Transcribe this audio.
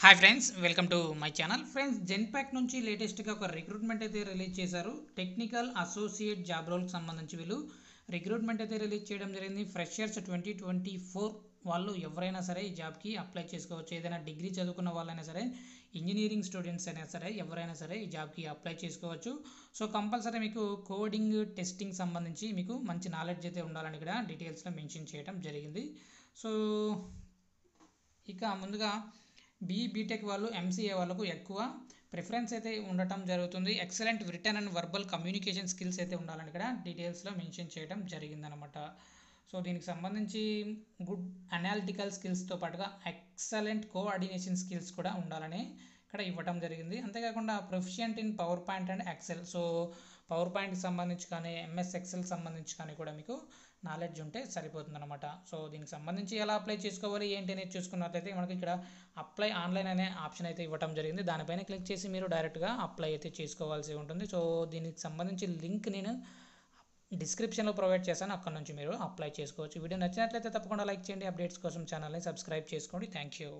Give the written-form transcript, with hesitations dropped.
Hi friends, welcome to my channel. Friends, Genpact నుంచి లేటెస్ట్గా ఒక రిక్రూట్మెంట్ అయితే రిలీజ్ చేశారు. టెక్నికల్ అసోసియేట్ జాబ్ రోల్కి సంబంధించి వీళ్ళు రిక్రూట్మెంట్ అయితే రిలీజ్ చేయడం జరిగింది. ఫ్రెషర్స్ 2024 వాళ్ళు ఎవరైనా సరే ఈ జాబ్కి అప్లై చేసుకోవచ్చు. ఏదైనా డిగ్రీ చదువుకున్న వాళ్ళైనా సరే, ఇంజనీరింగ్ స్టూడెంట్స్ అయినా సరే, ఎవరైనా సరే ఈ జాబ్కి అప్లై చేసుకోవచ్చు. సో కంపల్సరీ మీకు కోడింగ్ టెస్టింగ్ సంబంధించి మీకు మంచి నాలెడ్జ్ అయితే ఉండాలని ఇక్కడ డీటెయిల్స్లో మెన్షన్ చేయడం జరిగింది. సో ఇక ముందుగా బీటెక్ వాళ్ళు, ఎంసీఏ వాళ్ళకు ఎక్కువ ప్రిఫరెన్స్ అయితే ఉండటం జరుగుతుంది. Excellent return and verbal communication skills అయితే ఉండాలని ఇక్కడ డీటెయిల్స్లో మెన్షన్ చేయడం జరిగిందనమాట. సో దీనికి సంబంధించి గుడ్ అనాలిటికల్ స్కిల్స్తో పాటుగా ఎక్సలెంట్ కోఆర్డినేషన్ స్కిల్స్ కూడా ఉండాలని ఇక్కడ ఇవ్వటం జరిగింది. అంతేకాకుండా proficient in PowerPoint and Excel. So పవర్ పాయింట్కి సంబంధించి కానీ, ఎంఎస్ ఎక్సెల్ సంబంధించి కానీ కూడా మీకు నాలెడ్జ్ ఉంటే సరిపోతుంది అనమాట. సో దీనికి సంబంధించి ఎలా అప్లై చేసుకోవాలి ఏంటి అనేది చూసుకున్నట్లయితే మనకి ఇక్కడ అప్లై ఆన్లైన్ అనే ఆప్షన్ అయితే ఇవ్వడం జరిగింది. దానిపైన క్లిక్ చేసి మీరు డైరెక్ట్గా అప్లై అయితే చేసుకోవాల్సి ఉంటుంది. సో దీనికి సంబంధించి లింక్ నేను డిస్క్రిప్షన్లో ప్రొవైడ్ చేశాను, అక్కడ నుంచి మీరు అప్లై చేసుకోవచ్చు. వీడియో నచ్చినట్లయితే తప్పకుండా లైక్ చేయండి. అప్డేట్స్ కోసం ఛానల్ని సబ్స్క్రైబ్ చేసుకోండి. Thank you.